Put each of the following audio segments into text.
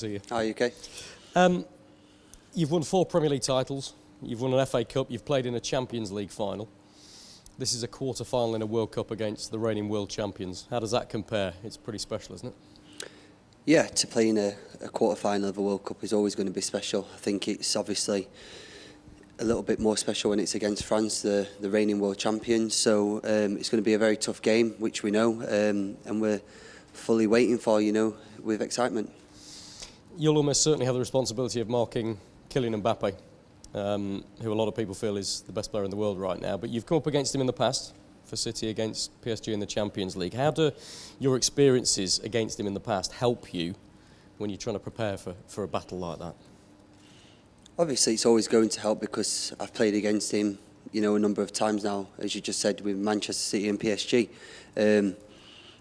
See you. Hi, UK. You've won 4 Premier League titles, you've won an FA Cup, you've played in a Champions League final. This is a quarter-final in a World Cup against the reigning world champions. How does that compare? It's pretty special, isn't it? Yeah, to play in a quarter-final of a World Cup is always going to be special. I think it's obviously a little bit more special when it's against France, the reigning world champions. So it's going to be a very tough game, which we know, and we're fully waiting for, with excitement. You'll almost certainly have the responsibility of marking Kylian Mbappé, who a lot of people feel is the best player in the world right now. But you've come up against him in the past for City against PSG in the Champions League. How do your experiences against him in the past help you when you're trying to prepare for a battle like that? Obviously, it's always going to help because I've played against him, a number of times now, as you just said, with Manchester City and PSG.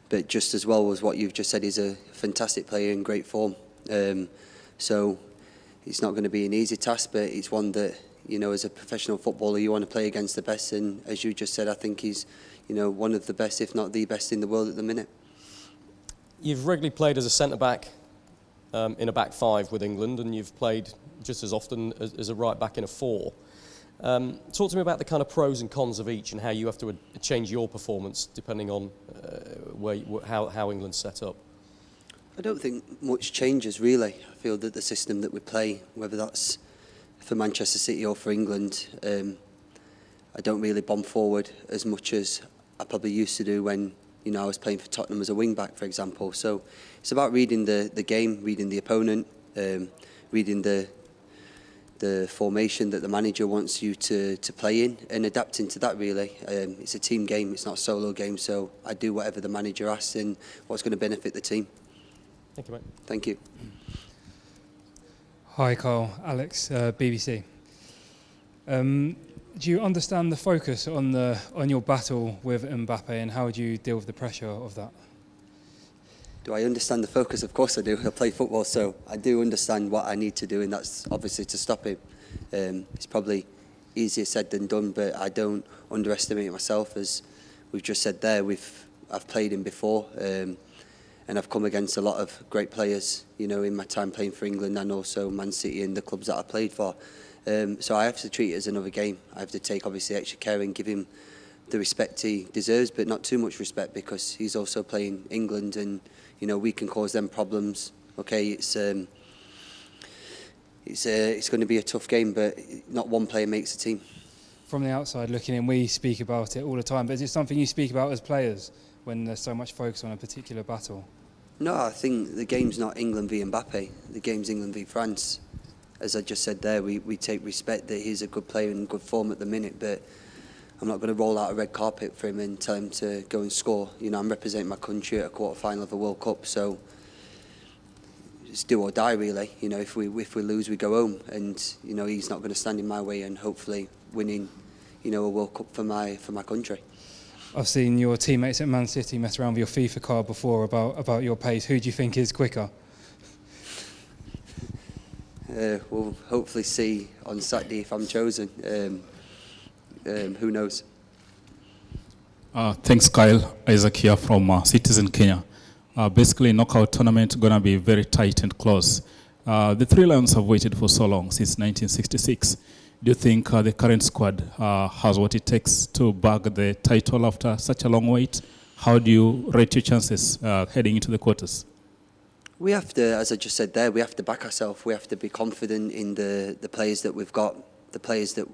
But just as well as what you've just said, he's a fantastic player in great form. So it's not going to be an easy task, but it's one that, as a professional footballer, you want to play against the best. And as you just said, I think he's, one of the best, if not the best in the world at the minute. You've regularly played as a centre-back in a back five with England, and you've played just as often as a right-back in a four. Talk to me about the kind of pros and cons of each and how you have to change your performance depending on how England's set up. I don't think much changes really. I feel that the system that we play, whether that's for Manchester City or for England, I don't really bomb forward as much as I probably used to do when I was playing for Tottenham as a wing back, for example. So it's about reading the game, reading the opponent, reading the formation that the manager wants you to play in and adapting to that really. It's a team game, it's not a solo game, so I do whatever the manager asks and what's going to benefit the team. Thank you, mate. Thank you. Hi, Carl. Alex, BBC. Do you understand the focus on your battle with Mbappe, and how would you deal with the pressure of that? Do I understand the focus? Of course I do. I play football, so I do understand what I need to do, and that's obviously to stop him. It's probably easier said than done, but I don't underestimate myself. As we've just said there, I've played him before, and I've come against a lot of great players, in my time playing for England and also Man City and the clubs that I played for. So I have to treat it as another game. I have to take obviously extra care and give him the respect he deserves, but not too much respect because he's also playing England, and we can cause them problems. Okay, it's going to be a tough game, but not one player makes a team. From the outside looking in, we speak about it all the time, but is it something you speak about as players when there's so much focus on a particular battle? No, I think the game's not England v Mbappe. The game's England v France. As I just said there, we take respect that he's a good player in good form at the minute, but I'm not going to roll out a red carpet for him and tell him to go and score. I'm representing my country at a quarter-final of a World Cup, so it's do or die really. If we lose, we go home, and he's not going to stand in my way, and hopefully winning, a World Cup for my country. I've seen your teammates at Man City mess around with your FIFA card before about your pace. Who do you think is quicker? We'll hopefully see on Saturday if I'm chosen. Who knows? Thanks, Kyle. Isaac here from Citizen Kenya. Basically, knockout tournament going to be very tight and close. The Three Lions have waited for so long, since 1966. Do you think the current squad has what it takes to bag the title after such a long wait? How do you rate your chances heading into the quarters? We have to, as I just said there, we have to back ourselves. We have to be confident in the players that we've got, the players that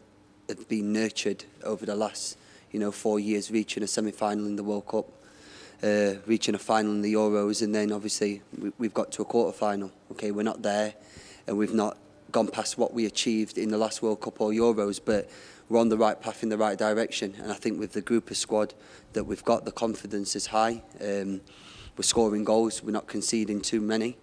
have been nurtured over the last 4 years, reaching a semi-final in the World Cup, reaching a final in the Euros, and then obviously we've got to a quarter-final. Okay, we're not there, and we've not gone past what we achieved in the last World Cup or Euros, but we're on the right path in the right direction. And I think with the group of squad that we've got, the confidence is high. We're scoring goals, we're not conceding too many.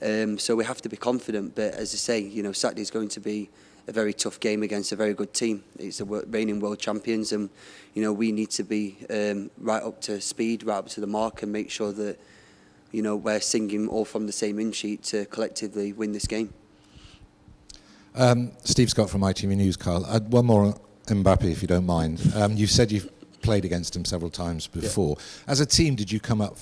So we have to be confident. But as I say, Saturday's going to be a very tough game against a very good team. It's the reigning world champions, and we need to be right up to speed, right up to the mark, and make sure that we're singing all from the same hymn sheet to collectively win this game. Steve Scott from ITV News, Carl. One more on Mbappe, if you don't mind. You said you've played against him several times before. Yeah. As a team, did you come up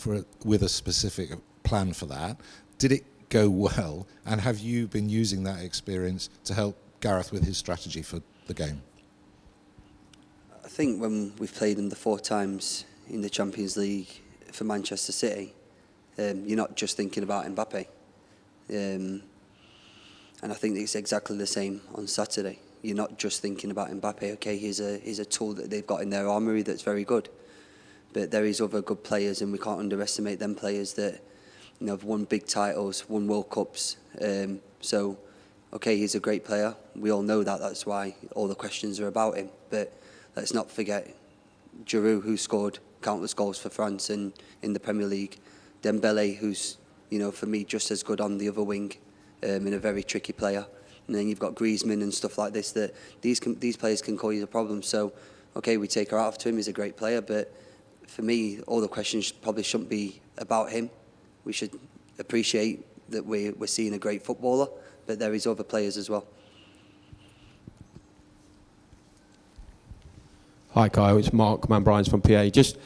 with a specific plan for that? Did it go well? And have you been using that experience to help Gareth with his strategy for the game? I think when we've played them the 4 times in the Champions League for Manchester City, you're not just thinking about Mbappe. And I think it's exactly the same on Saturday. You're not just thinking about Mbappe. Okay, he's a tool that they've got in their armoury that's very good. But there is other good players, and we can't underestimate them players that have won big titles, won World Cups. So, okay, he's a great player. We all know that. That's why all the questions are about him. But let's not forget Giroud, who scored countless goals for France and in the Premier League. Dembele, who's, for me, just as good on the other wing, and a very tricky player. And then you've got Griezmann and stuff like this, that these players can cause you a problem. So, okay, we take our hat off to him. He's a great player. But for me, all the questions probably shouldn't be about him. We should appreciate that we're seeing a great footballer, but there is other players as well. Hi, Kyle. It's Mark Manbryans from PA. Just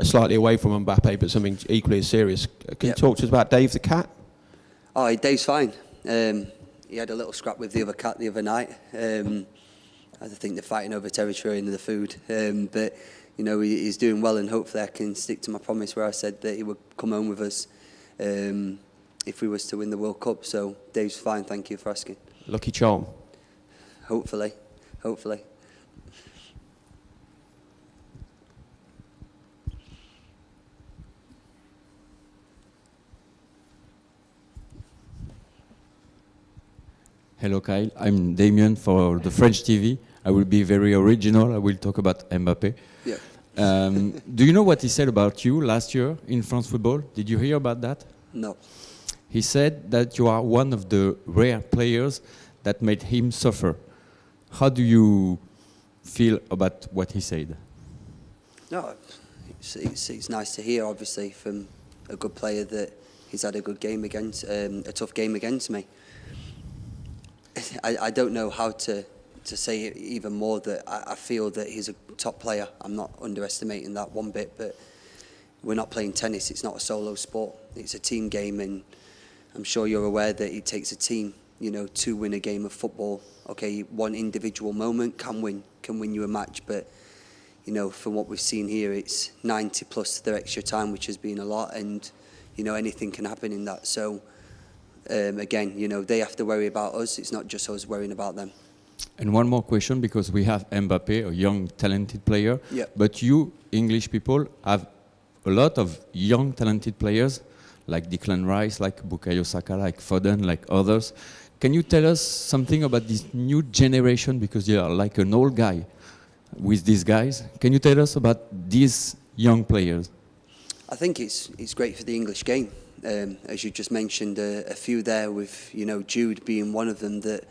slightly away from Mbappe, but something equally as serious. Can you talk to us about Dave the cat? Oh, Dave's fine. He had a little scrap with the other cat the other night. I think they're fighting over territory and the food. But, he's doing well, and hopefully I can stick to my promise where I said that he would come home with us if we was to win the World Cup. So Dave's fine, thank you for asking. Lucky charm. Hopefully. Hello, Kyle. I'm Damien for the French TV. I will be very original. I will talk about Mbappé. Yeah. Do you know what he said about you last year in France football? Did you hear about that? No. He said that you are one of the rare players that made him suffer. How do you feel about what he said? No, it's nice to hear, obviously, from a good player that he's had a good game against, a tough game against me. I don't know how to say it even more, that I feel that he's a top player. I'm not underestimating that one bit, but we're not playing tennis. It's not a solo sport. It's a team game, and I'm sure you're aware that it takes a team, to win a game of football. Okay, one individual moment can win you a match, but from what we've seen here, it's 90 plus the extra time, which has been a lot, and anything can happen in that. So again, they have to worry about us. It's not just us worrying about them. And one more question, because we have Mbappé, a young, talented player. Yeah. But you, English people, have a lot of young, talented players, like Declan Rice, like Bukayo Saka, like Foden, like others. Can you tell us something about this new generation? Because you are like an old guy with these guys. Can you tell us about these young players? I think it's great for the English game. As you just mentioned, a few there with, Jude being one of them that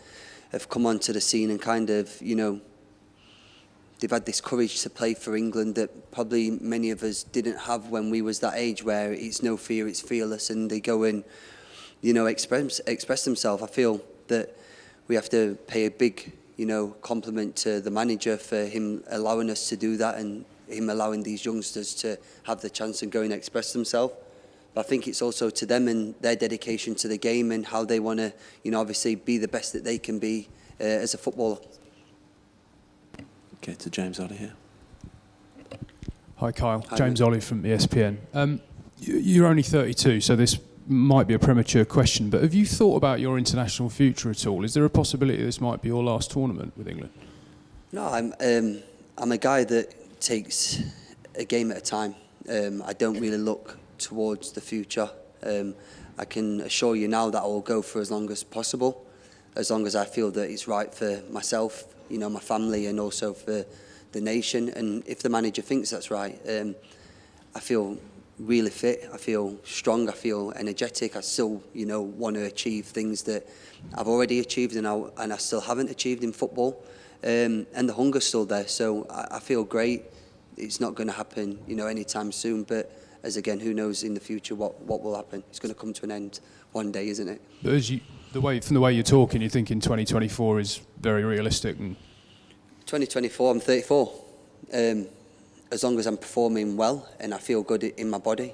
have come onto the scene and kind of, they've had this courage to play for England that probably many of us didn't have when we was that age, where it's no fear, it's fearless, and they go and, express themselves. I feel that we have to pay a big, compliment to the manager for him allowing us to do that, and him allowing these youngsters to have the chance and go and express themselves. But I think it's also to them and their dedication to the game and how they want to, obviously be the best that they can be as a footballer. Okay, to James Ollie here. Hi, Kyle. Hi, James mate. Ollie from ESPN. You're only 32, so this might be a premature question, but have you thought about your international future at all? Is there a possibility this might be your last tournament with England? No, I'm a guy that takes a game at a time. I don't really look towards the future. I can assure you now that I will go for as long as possible, as long as I feel that it's right for myself, my family, and also for the nation. And if the manager thinks that's right, I feel really fit, I feel strong, I feel energetic. I still, want to achieve things that I've already achieved and I still haven't achieved in football. And the hunger's still there, so I feel great. It's not going to happen, anytime soon, but as again, who knows in the future what will happen. It's going to come to an end one day, isn't it? But from the way you're talking, you're thinking 2024 is very realistic. And 2024, I'm 34. As long as I'm performing well and I feel good in my body,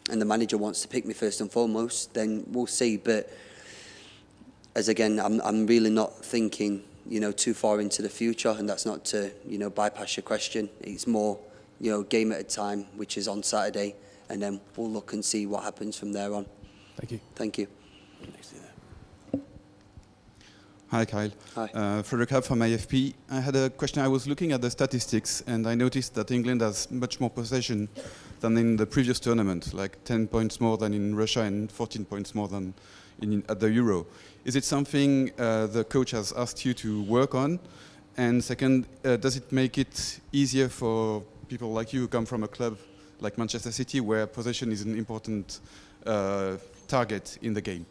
the manager wants to pick me first and foremost, then we'll see. But as again, I'm really not thinking, too far into the future, and that's not to, bypass your question. It's more, game at a time, which is on Saturday, and then we'll look and see what happens from there on. Thank you. Thank you. Hi, Kyle. Hi. Frederick Hub from AFP. I had a question. I was looking at the statistics, and I noticed that England has much more possession than in the previous tournament, like 10 points more than in Russia and 14 points more than at the Euro. Is it something the coach has asked you to work on? And second, does it make it easier for people like you who come from a club like Manchester City, where possession is an important target in the game?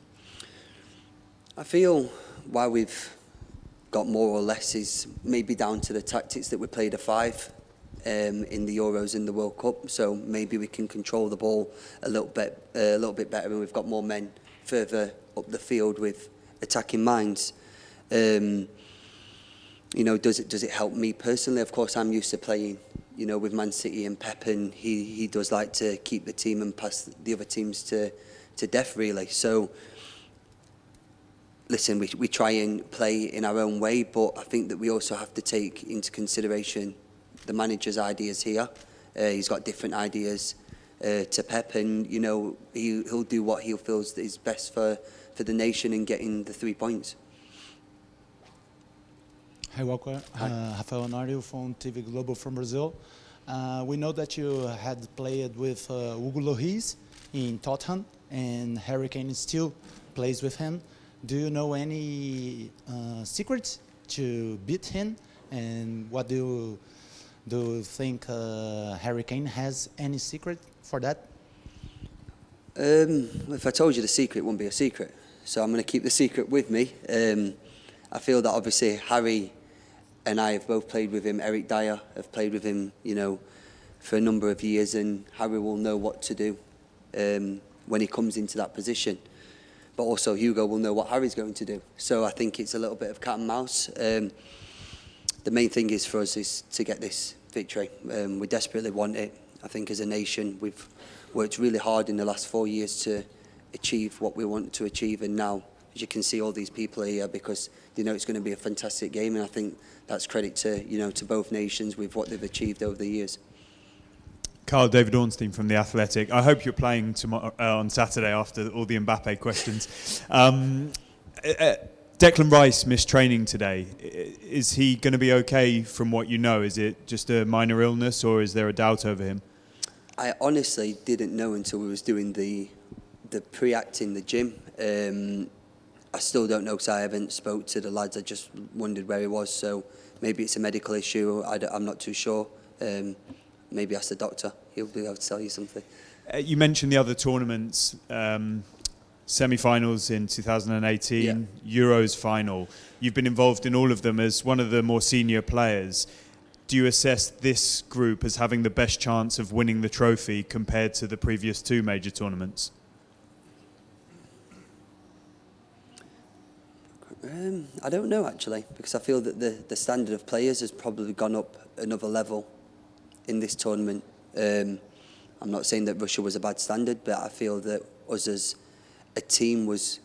I feel why we've got more or less is maybe down to the tactics that we played a 5 in the Euros and the World Cup. So maybe we can control the ball a little bit better, and we've got more men further up the field with attacking minds. Does it help me personally? Of course, I'm used to playing, with Man City and Pep, and he does like to keep the team and pass the other teams to death, really. So, listen, we try and play in our own way, but I think that we also have to take into consideration the manager's ideas here. He's got different ideas to Pep, and he'll do what he feels is best for the nation in getting the 3 points. Hi, Walker. Rafael Nario from TV Globo from Brazil. We know that you had played with Hugo Lloris in Tottenham, and Harry Kane still plays with him. Do you know any secrets to beat him? And what do you think Harry Kane has any secret for that? If I told you the secret, it wouldn't be a secret. So I'm going to keep the secret with me. I feel that obviously Harry and I have both played with him. Eric Dyer have played with him, for a number of years, and Harry will know what to do when he comes into that position. But also Hugo will know what Harry's going to do. So I think it's a little bit of cat and mouse. The main thing is for us is to get this victory. We desperately want it. I think as a nation we've worked really hard in the last 4 years to achieve what we want to achieve, and now, as you can see, all these people are here because they know it's going to be a fantastic game, and I think that's credit to to both nations with what they've achieved over the years. Carl, David Ornstein from The Athletic. I hope you're playing tomorrow, on Saturday after all the Mbappe questions. Declan Rice missed training today. Is he going to be okay from what you know? Is it just a minor illness, or is there a doubt over him? I honestly didn't know until we was doing the pre-act in the gym. I still don't know because I haven't spoke to the lads. I just wondered where he was. So maybe it's a medical issue. I'm not too sure. Maybe ask the doctor. He'll be able to tell you something. You mentioned the other tournaments, semi-finals in 2018, Euros final. You've been involved in all of them as one of the more senior players. Do you assess this group as having the best chance of winning the trophy compared to the previous 2 major tournaments? I don't know, actually, because I feel that the standard of players has probably gone up another level in this tournament. I'm not saying that Russia was a bad standard, but I feel that us as a team was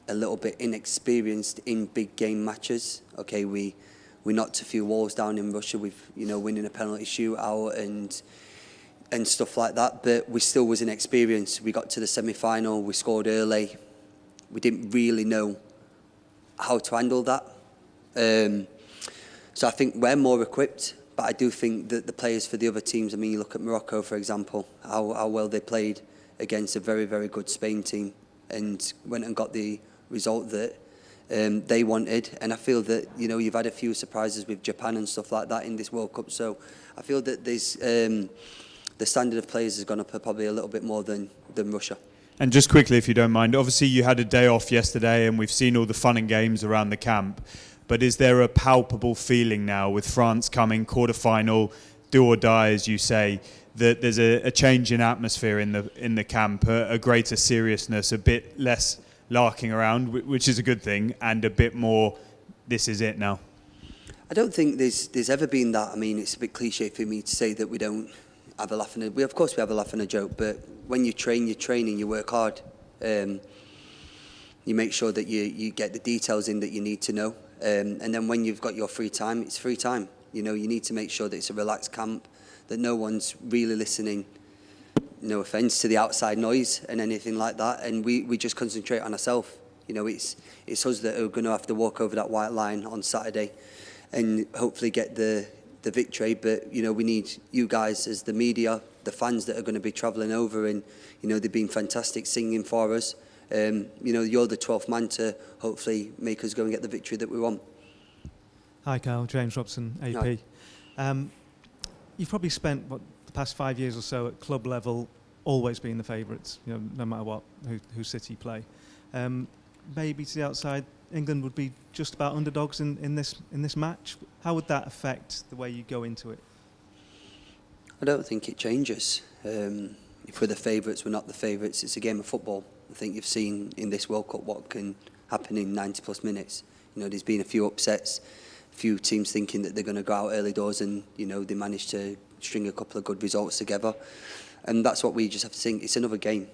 a little bit inexperienced in big game matches. Okay, we knocked a few walls down in Russia with winning a penalty shootout and stuff like that, but we still was inexperienced. We got to the semi-final, we scored early. We didn't really know how to handle that. So I think we're more equipped, but I do think that the players for the other teams, I mean, you look at Morocco, for example, how well they played against a very, very good Spain team and went and got the result that they wanted. And I feel that, you've had a few surprises with Japan and stuff like that in this World Cup. So I feel that there's, the standard of players has gone up probably a little bit more than Russia. And just quickly, if you don't mind, obviously you had a day off yesterday and we've seen all the fun and games around the camp. But is there a palpable feeling now with France coming, quarter-final, do or die, as you say, that there's a change in atmosphere in the camp, a greater seriousness, a bit less larking around, which is a good thing, and a bit more, this is it now? I don't think there's ever been that. I mean, it's a bit cliche for me to say that we don't have a laugh and of course we have a laugh and a joke, but when you train and you work hard. You make sure that you get the details in that you need to know. And then when you've got your free time, it's free time. You know, you need to make sure that it's a relaxed camp, that no one's really listening, no offence, to the outside noise and anything like that. And we just concentrate on ourselves. You know, it's us that are going to have to walk over that white line on Saturday and hopefully get the victory. But, you know, we need you guys as the media, the fans that are going to be travelling over, and, you know, they've been fantastic singing for us. You know, you're the 12th man to hopefully make us go and get the victory that we want. Hi, Kyle. James Robson, AP. You've probably spent the past 5 years or so at club level always being the favourites, you know, no matter what, who City play. Maybe to the outside, England would be just about underdogs in this match. How would that affect the way you go into it? I don't think it changes. If we're the favourites, we're not the favourites. It's a game of football. I think you've seen in this World Cup what can happen in 90 plus minutes. You know, there's been a few upsets, a few teams thinking that they're going to go out early doors, and, you know, they managed to string a couple of good results together. And that's what we just have to think. It's another game.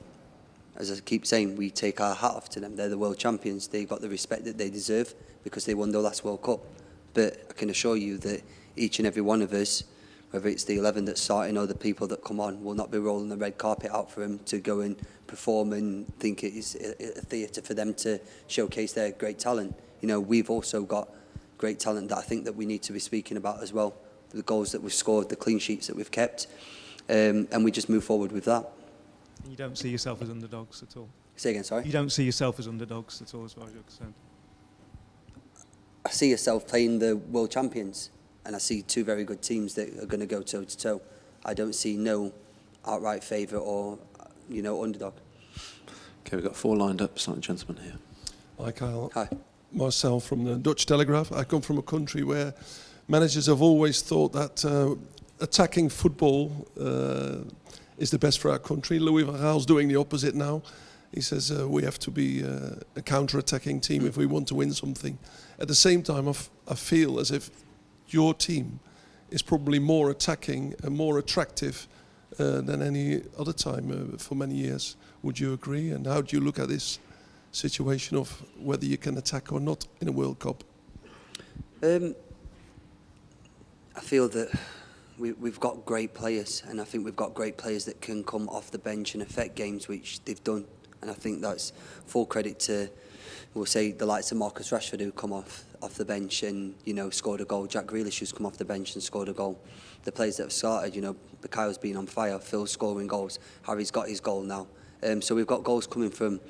As I keep saying, we take our hat off to them. They're the world champions. They've got the respect that they deserve because they won their last World Cup. But I can assure you that each and every one of us, whether it's the 11 that's starting or the people that come on, will not be rolling the red carpet out for them to go and perform and think it is a theatre for them to showcase their great talent. You know, we've also got great talent that I think that we need to be speaking about as well. The goals that we've scored, the clean sheets that we've kept, and we just move forward with that. You don't see yourself as underdogs at all? Say again, sorry? You don't see yourself as underdogs at all, as far as you're concerned? I see yourself playing the world champions, and I see two very good teams that are going to go toe-to-toe. I don't see no outright favourite or, you know, underdog. Okay, we've got four lined up. Starting gentleman here. Hi, Kyle. Hi. Marcel from the Dutch Telegraph. I come from a country where managers have always thought that attacking football is the best for our country. Louis van Gaal's doing the opposite now. He says we have to be a counter-attacking team if we want to win something. At the same time, I feel as if your team is probably more attacking and more attractive than any other time for many years. Would you agree? And how do you look at this situation of whether you can attack or not in a World Cup? I feel that we've got great players, and I think we've got great players that can come off the bench and affect games, which they've done. And I think that's full credit to, we'll say, the likes of Marcus Rashford, who come off the bench and, you know, scored a goal. Jack Grealish, who's come off the bench and scored a goal. The players that have started, you know, Bukayle's been on fire, Phil's scoring goals, Harry's got his goal now. So we've got goals coming from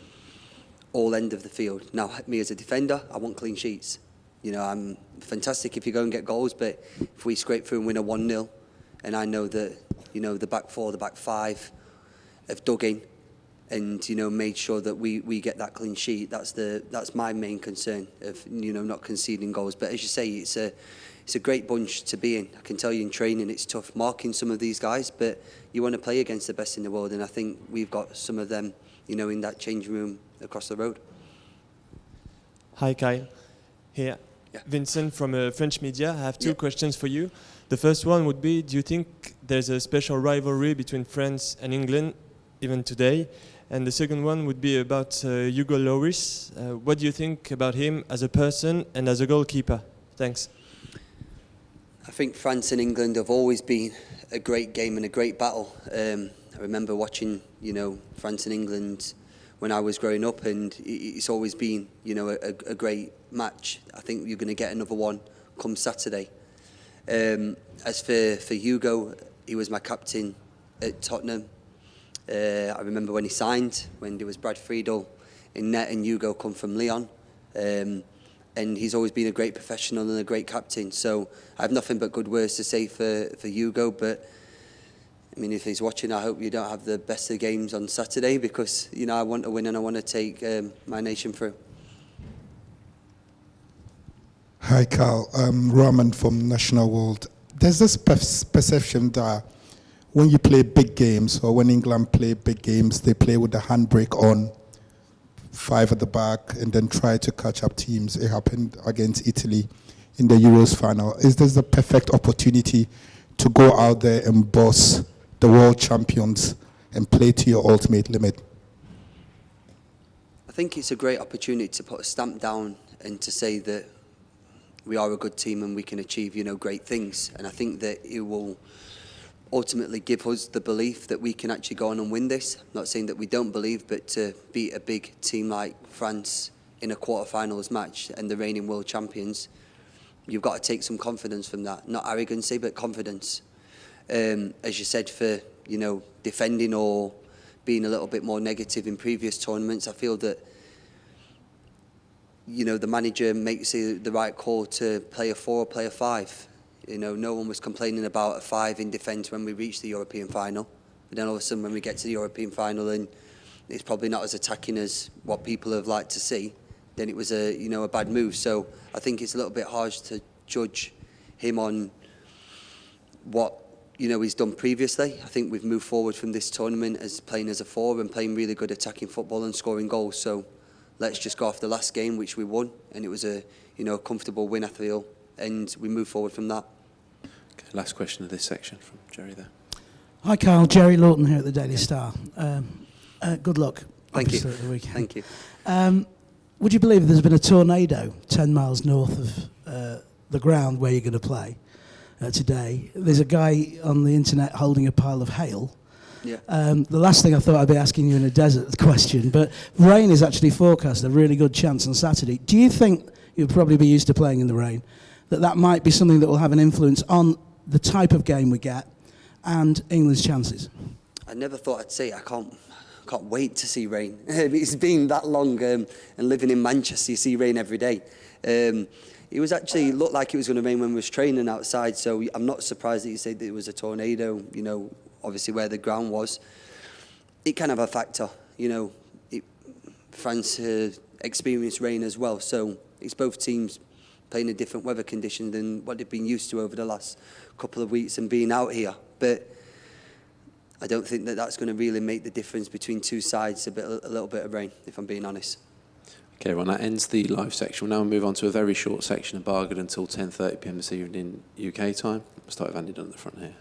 all end of the field. Now, me as a defender, I want clean sheets. You know, I'm fantastic if you go and get goals, but if we scrape through and win a 1-0, and I know that, you know, the back four, the back five have dug in and, you know, made sure that we get that clean sheet. That's my main concern of, you know, not conceding goals. But as you say, it's a great bunch to be in. I can tell you in training it's tough marking some of these guys, but you want to play against the best in the world, and I think we've got some of them, you know, in that changing room across the road. Hi, Kyle. Here. Yeah. Vincent from French media. I have two questions for you. The first one would be, do you think there's a special rivalry between France and England, even today? And the second one would be about Hugo Lloris. What do you think about him as a person and as a goalkeeper? Thanks. I think France and England have always been a great game and a great battle. I remember watching, you know, France and England when I was growing up, and it's always been, you know, a great match. I think you're going to get another one come Saturday. As for Hugo, he was my captain at Tottenham. I remember when he signed, when there was Brad Friedel in net and Hugo come from Lyon. And he's always been a great professional and a great captain. So I have nothing but good words to say for Hugo. But I mean, if he's watching, I hope you don't have the best of games on Saturday, because, you know, I want to win and I want to take my nation through. Hi, Carl. Roman from National World. There's this perception that when you play big games, or when England play big games, they play with the handbrake on, 5 at the back, and then try to catch up teams. It happened against Italy in the Euros final. Is this the perfect opportunity to go out there and boss the world champions and play to your ultimate limit? I think it's a great opportunity to put a stamp down and to say that we are a good team and we can achieve, great things. And I think that it will ultimately give us the belief that we can actually go on and win this. I'm not saying that we don't believe, but to beat a big team like France in a quarterfinals match and the reigning world champions, you've got to take some confidence from that. Not arrogancy, but confidence. As you said, for defending or being a little bit more negative in previous tournaments, I feel that the manager makes the right call to play a 4 or play a 5. No one was complaining about a 5 in defence when we reached the European final. But then all of a sudden when we get to the European final and it's probably not as attacking as what people have liked to see, then it was a bad move. So I think it's a little bit harsh to judge him on what he's done previously. I think we've moved forward from this tournament as playing as a 4 and playing really good attacking football and scoring goals. So let's just go off the last game, which we won, and it was a comfortable win, I feel, and we move forward from that. Okay, last question of this section from Jerry there. Hi, Carl. Jerry Lawton here at the Daily Star. Good luck. Thank you. At the weekend. Thank you. Would you believe there's been a tornado 10 miles north of the ground where you're going to play today? There's a guy on the internet holding a pile of hail. Yeah. The last thing I thought I'd be asking you in a desert question, but rain is actually forecast, a really good chance on Saturday. Do you think, you'll probably be used to playing in the rain, that might be something that will have an influence on the type of game we get and England's chances? I never thought I'd say it. I can't wait to see rain. It's been that long, and living in Manchester, you see rain every day. It was actually looked like it was going to rain when we was training outside, so I'm not surprised that you said that it was a tornado, obviously where the ground was. It can have a factor, France experienced rain as well, so it's both teams playing in different weather conditions than what they've been used to over the last couple of weeks and being out here. But I don't think that that's going to really make the difference between two sides, a little bit of rain, if I'm being honest. Okay, everyone, that ends the live section. We'll now move on to a very short section of Bargain until 10:30 p.m. this evening UK time. We'll start with Andy Dunn at the front here.